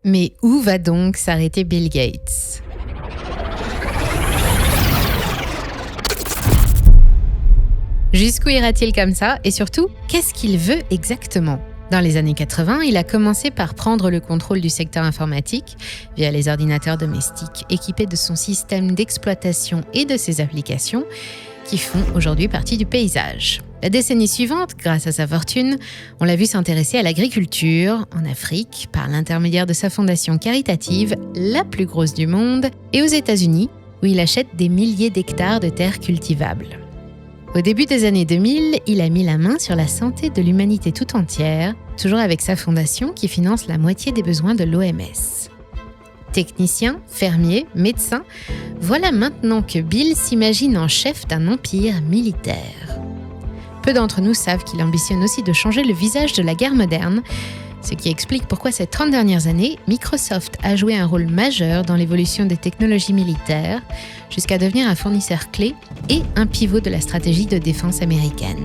Mais où va donc s'arrêter Bill Gates ? Jusqu'où ira-t-il comme ça ? Et surtout, qu'est-ce qu'il veut exactement ? Dans les années 80, il a commencé par prendre le contrôle du secteur informatique via les ordinateurs domestiques équipés de son système d'exploitation et de ses applications qui font aujourd'hui partie du paysage. La décennie suivante, grâce à sa fortune, on l'a vu s'intéresser à l'agriculture en Afrique par l'intermédiaire de sa fondation caritative, la plus grosse du monde, et aux États-Unis, où il achète des milliers d'hectares de terres cultivables. Au début des années 2000, il a mis la main sur la santé de l'humanité tout entière, toujours avec sa fondation qui finance la moitié des besoins de l'OMS. Technicien, fermier, médecin, voilà maintenant que Bill s'imagine en chef d'un empire militaire. Peu d'entre nous savent qu'il ambitionne aussi de changer le visage de la guerre moderne, ce qui explique pourquoi ces 30 dernières années, Microsoft a joué un rôle majeur dans l'évolution des technologies militaires, jusqu'à devenir un fournisseur clé et un pivot de la stratégie de défense américaine.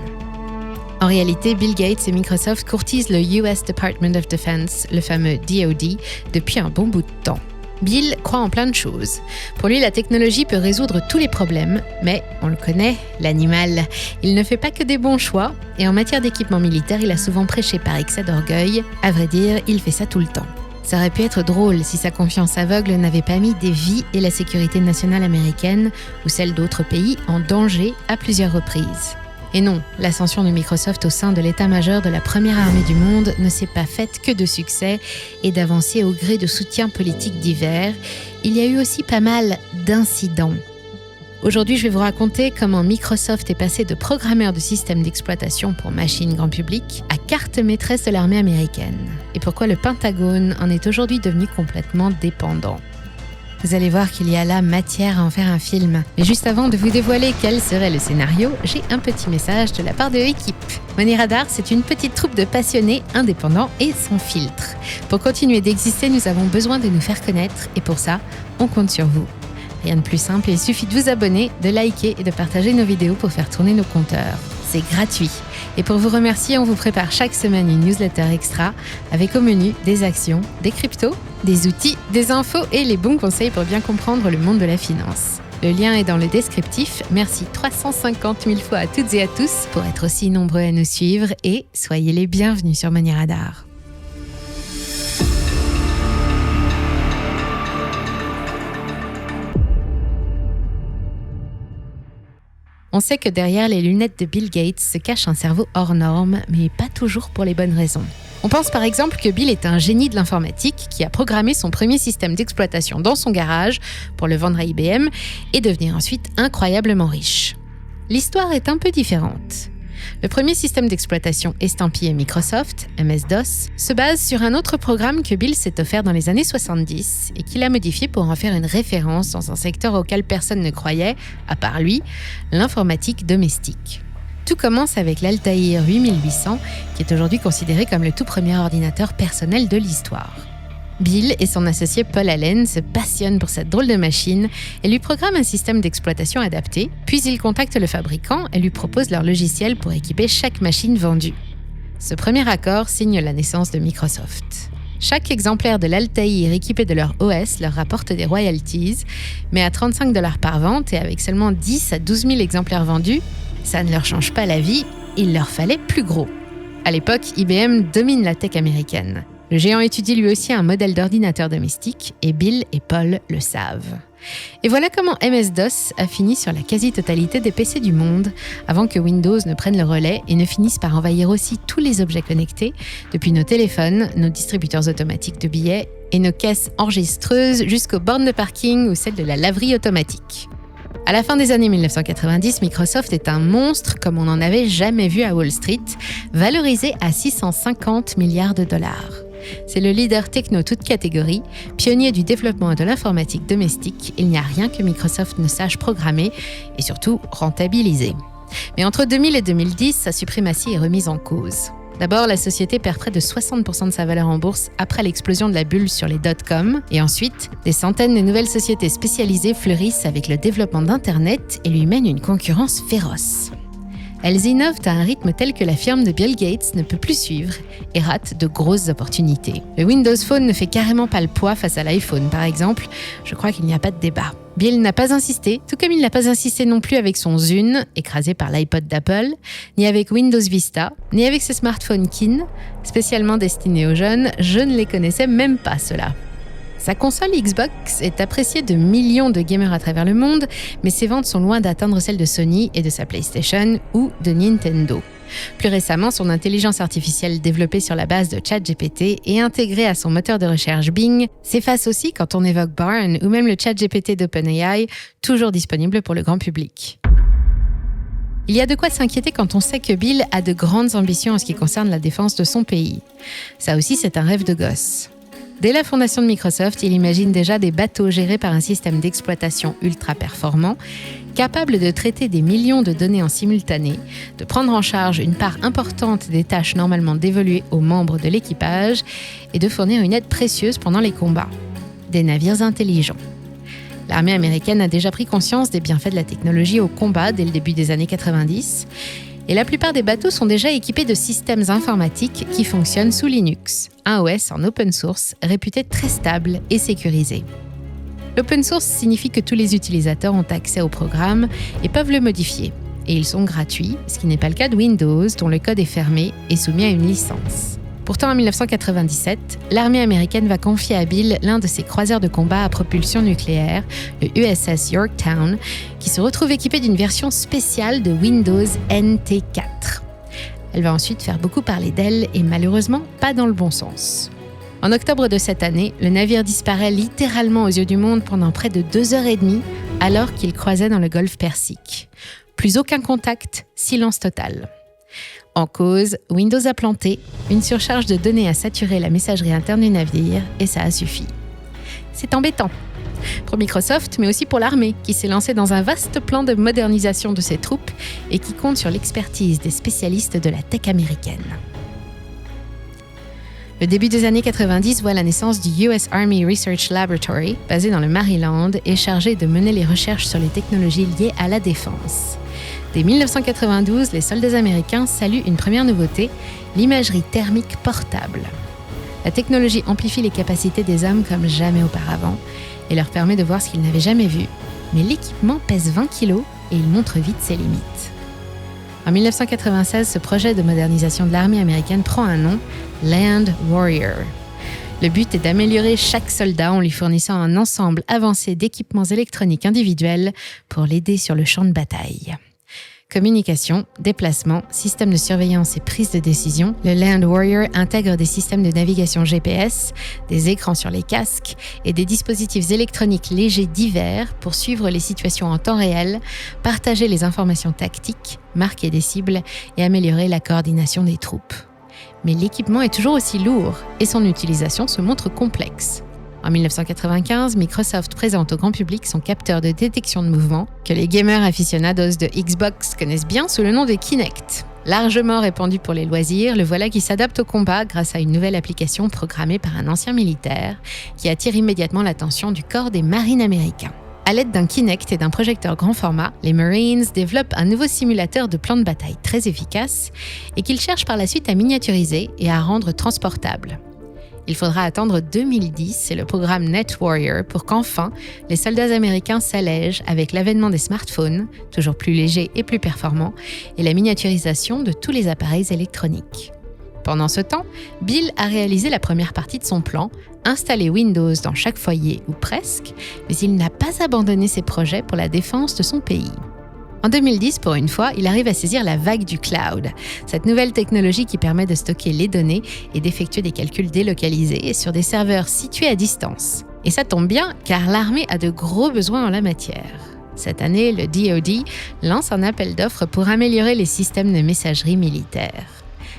En réalité, Bill Gates et Microsoft courtisent le US Department of Defense, le fameux DoD, depuis un bon bout de temps. Bill croit en plein de choses. Pour lui, la technologie peut résoudre tous les problèmes, mais on le connaît, l'animal. Il ne fait pas que des bons choix, et en matière d'équipement militaire, il a souvent prêché par excès d'orgueil. À vrai dire, il fait ça tout le temps. Ça aurait pu être drôle si sa confiance aveugle n'avait pas mis des vies et la sécurité nationale américaine ou celle d'autres pays en danger à plusieurs reprises. Et non, l'ascension de Microsoft au sein de l'état-major de la première armée du monde ne s'est pas faite que de succès et d'avancées au gré de soutiens politiques divers. Il y a eu aussi pas mal d'incidents. Aujourd'hui, je vais vous raconter comment Microsoft est passé de programmeur de systèmes d'exploitation pour machines grand public à carte maîtresse de l'armée américaine. Et pourquoi le Pentagone en est aujourd'hui devenu complètement dépendant. Vous allez voir qu'il y a là matière à en faire un film. Mais juste avant de vous dévoiler quel serait le scénario, j'ai un petit message de la part de l'équipe. Money Radar, c'est une petite troupe de passionnés, indépendants et sans filtre. Pour continuer d'exister, nous avons besoin de nous faire connaître et pour ça, on compte sur vous. Rien de plus simple, il suffit de vous abonner, de liker et de partager nos vidéos pour faire tourner nos compteurs. C'est gratuit. Et pour vous remercier, on vous prépare chaque semaine une newsletter extra avec au menu des actions, des cryptos, des outils, des infos et les bons conseils pour bien comprendre le monde de la finance. Le lien est dans le descriptif. Merci 350 000 fois à toutes et à tous pour être aussi nombreux à nous suivre et soyez les bienvenus sur Money Radar. On sait que derrière les lunettes de Bill Gates se cache un cerveau hors norme, mais pas toujours pour les bonnes raisons. On pense par exemple que Bill est un génie de l'informatique qui a programmé son premier système d'exploitation dans son garage pour le vendre à IBM et devenir ensuite incroyablement riche. L'histoire est un peu différente. Le premier système d'exploitation estampillé Microsoft, MS-DOS, se base sur un autre programme que Bill s'est offert dans les années 70 et qu'il a modifié pour en faire une référence dans un secteur auquel personne ne croyait, à part lui, l'informatique domestique. Tout commence avec l'Altair 8800, qui est aujourd'hui considéré comme le tout premier ordinateur personnel de l'histoire. Bill et son associé Paul Allen se passionnent pour cette drôle de machine et lui programment un système d'exploitation adapté, puis ils contactent le fabricant et lui proposent leur logiciel pour équiper chaque machine vendue. Ce premier accord signe la naissance de Microsoft. Chaque exemplaire de l'Altair équipé de leur OS leur rapporte des royalties, mais à $35 par vente et avec seulement 10 à 12 000 exemplaires vendus, ça ne leur change pas la vie, il leur fallait plus gros. À l'époque, IBM domine la tech américaine. Le géant étudie lui aussi un modèle d'ordinateur domestique et Bill et Paul le savent. Et voilà comment MS-DOS a fini sur la quasi-totalité des PC du monde avant que Windows ne prenne le relais et ne finisse par envahir aussi tous les objets connectés, depuis nos téléphones, nos distributeurs automatiques de billets et nos caisses enregistreuses jusqu'aux bornes de parking ou celles de la laverie automatique. À la fin des années 1990, Microsoft est un monstre comme on n'en avait jamais vu à Wall Street, valorisé à 650 milliards de dollars. C'est le leader techno toute catégorie, pionnier du développement de l'informatique domestique. Il n'y a rien que Microsoft ne sache programmer et surtout rentabiliser. Mais entre 2000 et 2010, sa suprématie est remise en cause. D'abord, la société perd près de 60% de sa valeur en bourse après l'explosion de la bulle sur les dot-com. Et ensuite, des centaines de nouvelles sociétés spécialisées fleurissent avec le développement d'Internet et lui mènent une concurrence féroce. elles innovent à un rythme tel que la firme de Bill Gates ne peut plus suivre et rate de grosses opportunités. Le Windows Phone ne fait carrément pas le poids face à l'iPhone, par exemple. Je crois qu'il n'y a pas de débat. Bill n'a pas insisté, tout comme il n'a pas insisté non plus avec son Zune, écrasé par l'iPod d'Apple, ni avec Windows Vista, ni avec ses smartphones Kin, spécialement destinés aux jeunes. Je ne les connaissais même pas, ceux-là. Sa console Xbox est appréciée de millions de gamers à travers le monde, mais ses ventes sont loin d'atteindre celles de Sony et de sa PlayStation ou de Nintendo. Plus récemment, son intelligence artificielle développée sur la base de ChatGPT et intégrée à son moteur de recherche Bing s'efface aussi quand on évoque Bard ou même le ChatGPT d'OpenAI, toujours disponible pour le grand public. Il y a de quoi s'inquiéter quand on sait que Bill a de grandes ambitions en ce qui concerne la défense de son pays. Ça aussi, c'est un rêve de gosse. Dès la fondation de Microsoft, il imagine déjà des bateaux gérés par un système d'exploitation ultra performant, capable de traiter des millions de données en simultané, de prendre en charge une part importante des tâches normalement dévolues aux membres de l'équipage et de fournir une aide précieuse pendant les combats. Des navires intelligents. L'armée américaine a déjà pris conscience des bienfaits de la technologie au combat dès le début des années 90. Et la plupart des bateaux sont déjà équipés de systèmes informatiques qui fonctionnent sous Linux, un OS en open source réputé très stable et sécurisé. L'open source signifie que tous les utilisateurs ont accès au programme et peuvent le modifier. Et ils sont gratuits, ce qui n'est pas le cas de Windows, dont le code est fermé et soumis à une licence. Pourtant, en 1997, l'armée américaine va confier à Bill l'un de ses croiseurs de combat à propulsion nucléaire, le USS Yorktown, qui se retrouve équipé d'une version spéciale de Windows NT4. Elle va ensuite faire beaucoup parler d'elle et malheureusement pas dans le bon sens. En octobre de cette année, le navire disparaît littéralement aux yeux du monde pendant près de 2h30 alors qu'il croisait dans le golfe Persique. Plus aucun contact, silence total. En cause, Windows a planté, une surcharge de données a saturé la messagerie interne du navire et ça a suffi. C'est embêtant. Pour Microsoft, mais aussi pour l'armée, qui s'est lancée dans un vaste plan de modernisation de ses troupes et qui compte sur l'expertise des spécialistes de la tech américaine. Le début des années 90 voit la naissance du US Army Research Laboratory, basé dans le Maryland et chargé de mener les recherches sur les technologies liées à la défense. Dès 1992, les soldats américains saluent une première nouveauté, l'imagerie thermique portable. La technologie amplifie les capacités des hommes comme jamais auparavant et leur permet de voir ce qu'ils n'avaient jamais vu. Mais l'équipement pèse 20 kg et il montre vite ses limites. En 1996, ce projet de modernisation de l'armée américaine prend un nom, Land Warrior. Le but est d'améliorer chaque soldat en lui fournissant un ensemble avancé d'équipements électroniques individuels pour l'aider sur le champ de bataille. Communication, déplacement, système de surveillance et prise de décision, le Land Warrior intègre des systèmes de navigation GPS, des écrans sur les casques et des dispositifs électroniques légers divers pour suivre les situations en temps réel, partager les informations tactiques, marquer des cibles et améliorer la coordination des troupes. Mais l'équipement est toujours aussi lourd et son utilisation se montre complexe. En 1995, Microsoft présente au grand public son capteur de détection de mouvement, que les gamers aficionados de Xbox connaissent bien sous le nom de Kinect. Largement répandu pour les loisirs, le voilà qui s'adapte au combat grâce à une nouvelle application programmée par un ancien militaire qui attire immédiatement l'attention du corps des marines américains. À l'aide d'un Kinect et d'un projecteur grand format, les Marines développent un nouveau simulateur de plan de bataille très efficace et qu'ils cherchent par la suite à miniaturiser et à rendre transportable. Il faudra attendre 2010 et le programme Net Warrior pour qu'enfin, les soldats américains s'allègent avec l'avènement des smartphones, toujours plus légers et plus performants, et la miniaturisation de tous les appareils électroniques. Pendant ce temps, Bill a réalisé la première partie de son plan, installer Windows dans chaque foyer ou presque, mais il n'a pas abandonné ses projets pour la défense de son pays. En 2010, pour une fois, il arrive à saisir la vague du cloud, cette nouvelle technologie qui permet de stocker les données et d'effectuer des calculs délocalisés sur des serveurs situés à distance. Et ça tombe bien, car l'armée a de gros besoins en la matière. Cette année, le DoD lance un appel d'offres pour améliorer les systèmes de messagerie militaire.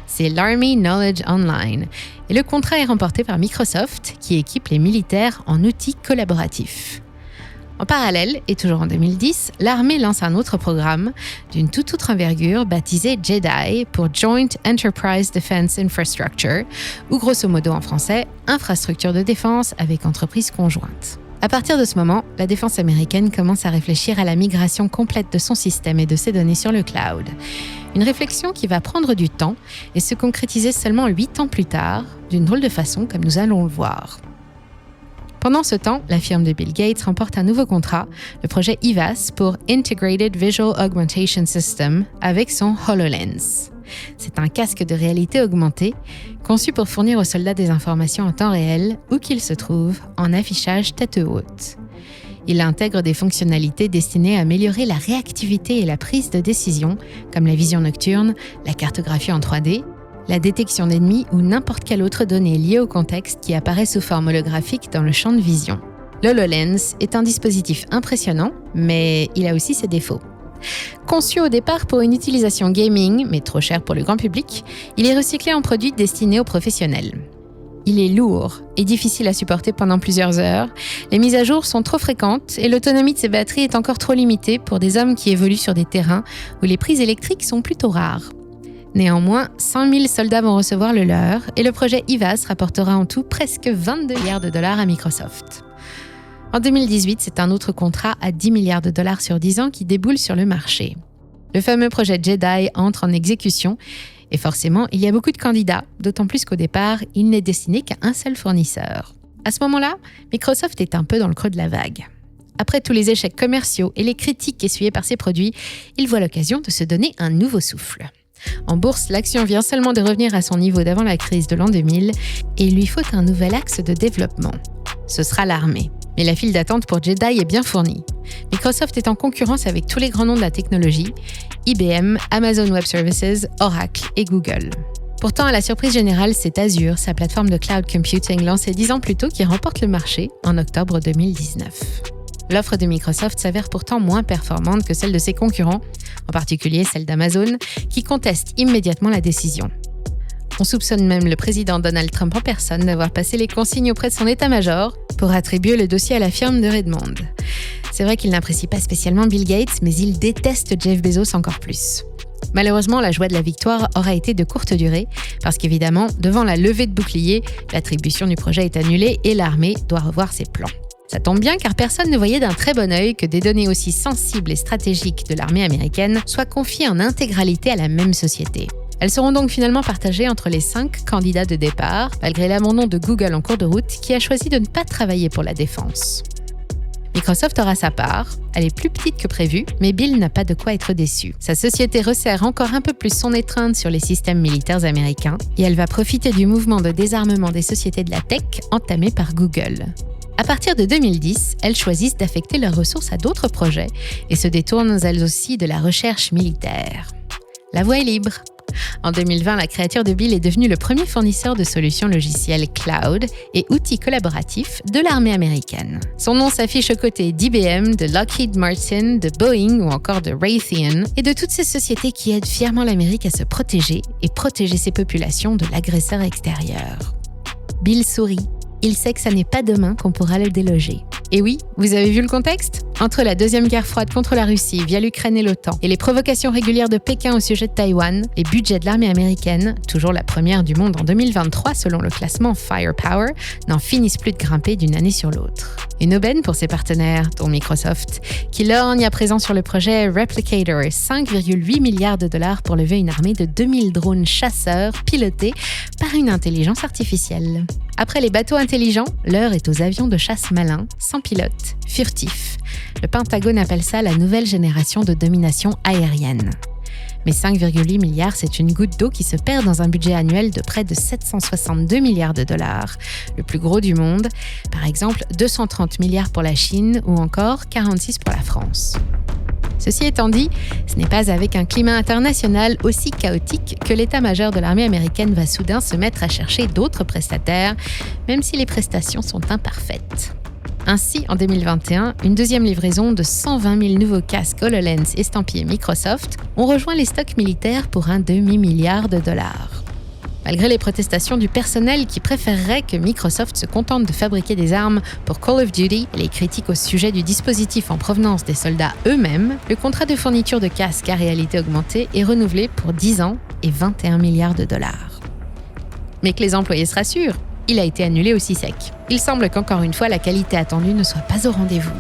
C'est l'Army Knowledge Online, et le contrat est remporté par Microsoft, qui équipe les militaires en outils collaboratifs. En parallèle, et toujours en 2010, l'armée lance un autre programme d'une toute autre envergure baptisé JEDI pour Joint Enterprise Defense Infrastructure, ou grosso modo en français, infrastructure de défense avec entreprise conjointe. À partir de ce moment, la défense américaine commence à réfléchir à la migration complète de son système et de ses données sur le cloud. Une réflexion qui va prendre du temps et se concrétiser seulement 8 ans plus tard, d'une drôle de façon comme nous allons le voir. Pendant ce temps, la firme de Bill Gates remporte un nouveau contrat, le projet IVAS pour Integrated Visual Augmentation System avec son HoloLens. C'est un casque de réalité augmentée conçu pour fournir aux soldats des informations en temps réel où qu'ils se trouvent en affichage tête haute. Il intègre des fonctionnalités destinées à améliorer la réactivité et la prise de décision, comme la vision nocturne, la cartographie en 3D, la détection d'ennemis ou n'importe quelle autre donnée liée au contexte qui apparaît sous forme holographique dans le champ de vision. L'HoloLens est un dispositif impressionnant, mais il a aussi ses défauts. Conçu au départ pour une utilisation gaming, mais trop cher pour le grand public, il est recyclé en produit destiné aux professionnels. Il est lourd et difficile à supporter pendant plusieurs heures, les mises à jour sont trop fréquentes et l'autonomie de ses batteries est encore trop limitée pour des hommes qui évoluent sur des terrains où les prises électriques sont plutôt rares. Néanmoins, 100 000 soldats vont recevoir le leur et le projet IVAS rapportera en tout presque 22 milliards de dollars à Microsoft. En 2018, c'est un autre contrat à 10 milliards de dollars sur 10 ans qui déboule sur le marché. Le fameux projet Jedi entre en exécution et forcément, il y a beaucoup de candidats, d'autant plus qu'au départ, il n'est destiné qu'à un seul fournisseur. À ce moment-là, Microsoft est un peu dans le creux de la vague. Après tous les échecs commerciaux et les critiques essuyées par ses produits, il voit l'occasion de se donner un nouveau souffle. En bourse, l'action vient seulement de revenir à son niveau d'avant la crise de l'an 2000 et il lui faut un nouvel axe de développement. Ce sera l'armée. Mais la file d'attente pour Jedi est bien fournie. Microsoft est en concurrence avec tous les grands noms de la technologie, IBM, Amazon Web Services, Oracle et Google. Pourtant, à la surprise générale, c'est Azure, sa plateforme de cloud computing lancée 10 ans plus tôt, qui remporte le marché en octobre 2019. L'offre de Microsoft s'avère pourtant moins performante que celle de ses concurrents, en particulier celle d'Amazon, qui conteste immédiatement la décision. On soupçonne même le président Donald Trump en personne d'avoir passé les consignes auprès de son état-major pour attribuer le dossier à la firme de Redmond. C'est vrai qu'il n'apprécie pas spécialement Bill Gates, mais il déteste Jeff Bezos encore plus. Malheureusement, la joie de la victoire aura été de courte durée, parce qu'évidemment, devant la levée de boucliers, l'attribution du projet est annulée et l'armée doit revoir ses plans. Ça tombe bien car personne ne voyait d'un très bon œil que des données aussi sensibles et stratégiques de l'armée américaine soient confiées en intégralité à la même société. Elles seront donc finalement partagées entre les 5 candidats de départ, malgré l'abandon de Google en cours de route qui a choisi de ne pas travailler pour la défense. Microsoft aura sa part, elle est plus petite que prévu, mais Bill n'a pas de quoi être déçu. Sa société resserre encore un peu plus son étreinte sur les systèmes militaires américains et elle va profiter du mouvement de désarmement des sociétés de la tech entamé par Google. À partir de 2010, elles choisissent d'affecter leurs ressources à d'autres projets et se détournent elles aussi de la recherche militaire. La voie est libre. En 2020, la créature de Bill est devenue le premier fournisseur de solutions logicielles cloud et outils collaboratifs de l'armée américaine. Son nom s'affiche aux côtés d'IBM, de Lockheed Martin, de Boeing ou encore de Raytheon et de toutes ces sociétés qui aident fièrement l'Amérique à se protéger et protéger ses populations de l'agresseur extérieur. Bill sourit. Il sait que ça n'est pas demain qu'on pourra le déloger. Et oui, vous avez vu le contexte ? Entre la Deuxième Guerre froide contre la Russie via l'Ukraine et l'OTAN et les provocations régulières de Pékin au sujet de Taïwan, les budgets de l'armée américaine, toujours la première du monde en 2023 selon le classement Firepower, n'en finissent plus de grimper d'une année sur l'autre. Une aubaine pour ses partenaires, dont Microsoft, qui lorgne à présent sur le projet Replicator, 5,8 milliards de dollars pour lever une armée de 2000 drones chasseurs pilotés par une intelligence artificielle. Après les bateaux intelligents, l'heure est aux avions de chasse malins, sans pilote, furtifs. Le Pentagone appelle ça la nouvelle génération de domination aérienne. Mais 5,8 milliards, c'est une goutte d'eau qui se perd dans un budget annuel de près de 762 milliards de dollars, le plus gros du monde, par exemple 230 milliards pour la Chine ou encore 46 pour la France. Ceci étant dit, ce n'est pas avec un climat international aussi chaotique que l'état-major de l'armée américaine va soudain se mettre à chercher d'autres prestataires, même si les prestations sont imparfaites. Ainsi, en 2021, une deuxième livraison de 120 000 nouveaux casques HoloLens estampillés Microsoft ont rejoint les stocks militaires pour un demi-milliard de dollars. Malgré les protestations du personnel qui préférerait que Microsoft se contente de fabriquer des armes pour Call of Duty et les critiques au sujet du dispositif en provenance des soldats eux-mêmes, le contrat de fourniture de casques à réalité augmentée est renouvelé pour 10 ans et 21 milliards de dollars. Mais que les employés se rassurent, il a été annulé aussi sec. Il semble qu'encore une fois, la qualité attendue ne soit pas au rendez-vous.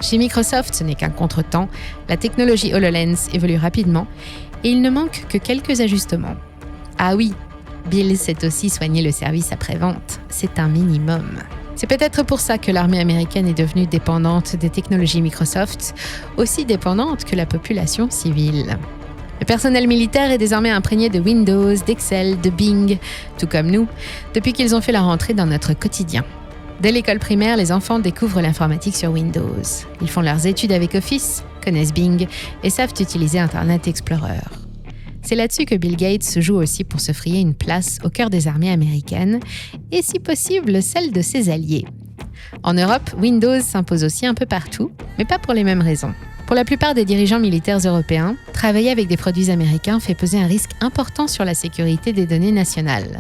Chez Microsoft, ce n'est qu'un contretemps, la technologie HoloLens évolue rapidement et il ne manque que quelques ajustements. Ah oui, Bill sait aussi soigner le service après-vente, c'est un minimum. C'est peut-être pour ça que l'armée américaine est devenue dépendante des technologies Microsoft, aussi dépendante que la population civile. Le personnel militaire est désormais imprégné de Windows, d'Excel, de Bing, tout comme nous, depuis qu'ils ont fait leur entrée dans notre quotidien. Dès l'école primaire, les enfants découvrent l'informatique sur Windows. Ils font leurs études avec Office, connaissent Bing et savent utiliser Internet Explorer. C'est là-dessus que Bill Gates se joue aussi pour se frayer une place au cœur des armées américaines et, si possible, celle de ses alliés. En Europe, Windows s'impose aussi un peu partout, mais pas pour les mêmes raisons. Pour la plupart des dirigeants militaires européens, travailler avec des produits américains fait peser un risque important sur la sécurité des données nationales.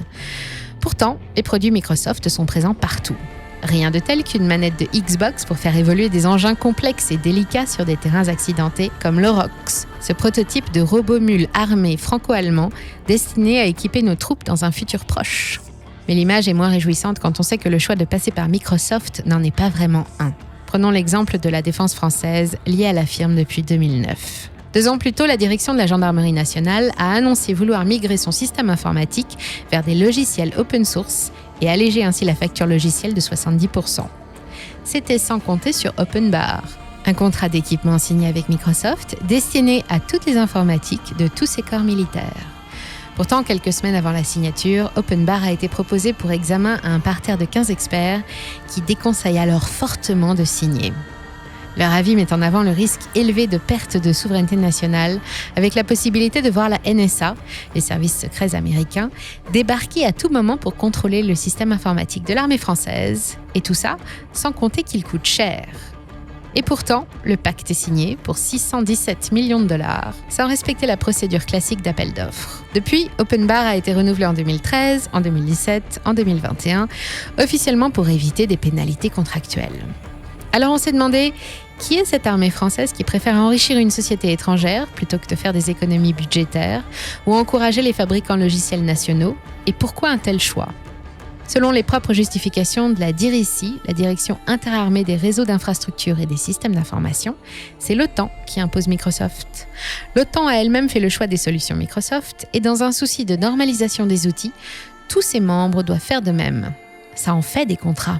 Pourtant, les produits Microsoft sont présents partout. Rien de tel qu'une manette de Xbox pour faire évoluer des engins complexes et délicats sur des terrains accidentés comme l'Orox, ce prototype de robot-mule armé franco-allemand destiné à équiper nos troupes dans un futur proche. Mais l'image est moins réjouissante quand on sait que le choix de passer par Microsoft n'en est pas vraiment un. Prenons l'exemple de la défense française liée à la firme depuis 2009. 2 ans plus tôt, la direction de la Gendarmerie nationale a annoncé vouloir migrer son système informatique vers des logiciels open source et alléger ainsi la facture logicielle de 70%. C'était sans compter sur OpenBar, un contrat d'équipement signé avec Microsoft destiné à toutes les informatiques de tous ses corps militaires. Pourtant, quelques semaines avant la signature, OpenBar a été proposé pour examen à un parterre de 15 experts qui déconseillent alors fortement de signer. Leur avis met en avant le risque élevé de perte de souveraineté nationale, avec la possibilité de voir la NSA, les services secrets américains, débarquer à tout moment pour contrôler le système informatique de l'armée française, et tout ça sans compter qu'il coûte cher. Et pourtant, le pacte est signé pour 617 millions de dollars, sans respecter la procédure classique d'appel d'offres. Depuis, OpenBar a été renouvelé en 2013, en 2017, en 2021, officiellement pour éviter des pénalités contractuelles. Alors on s'est demandé, qui est cette armée française qui préfère enrichir une société étrangère plutôt que de faire des économies budgétaires ou encourager les fabricants logiciels nationaux, et pourquoi un tel choix ? Selon les propres justifications de la DIRICI, la Direction interarmée des réseaux d'infrastructures et des systèmes d'information, c'est l'OTAN qui impose Microsoft. L'OTAN a elle-même fait le choix des solutions Microsoft et dans un souci de normalisation des outils, tous ses membres doivent faire de même. Ça en fait des contrats.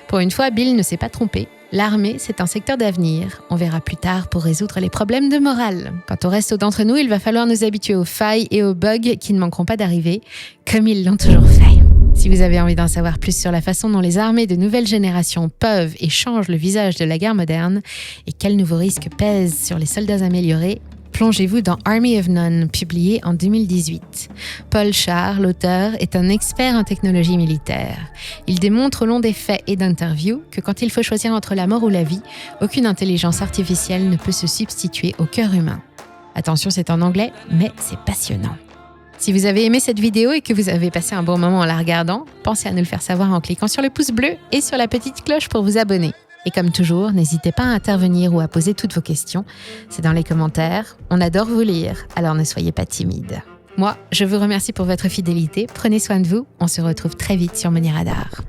Pour une fois, Bill ne s'est pas trompé. L'armée, c'est un secteur d'avenir. On verra plus tard pour résoudre les problèmes de morale. Quant au reste d'entre nous, il va falloir nous habituer aux failles et aux bugs qui ne manqueront pas d'arriver, comme ils l'ont toujours fait. Si vous avez envie d'en savoir plus sur la façon dont les armées de nouvelle génération peuvent et changent le visage de la guerre moderne et quels nouveaux risques pèsent sur les soldats améliorés, plongez-vous dans Army of None, publié en 2018. Paul Char, l'auteur, est un expert en technologie militaire. Il démontre au long des faits et d'interviews que quand il faut choisir entre la mort ou la vie, aucune intelligence artificielle ne peut se substituer au cœur humain. Attention, c'est en anglais, mais c'est passionnant. Si vous avez aimé cette vidéo et que vous avez passé un bon moment en la regardant, pensez à nous le faire savoir en cliquant sur le pouce bleu et sur la petite cloche pour vous abonner. Et comme toujours, n'hésitez pas à intervenir ou à poser toutes vos questions. C'est dans les commentaires. On adore vous lire, alors ne soyez pas timides. Moi, je vous remercie pour votre fidélité. Prenez soin de vous. On se retrouve très vite sur Money Radar.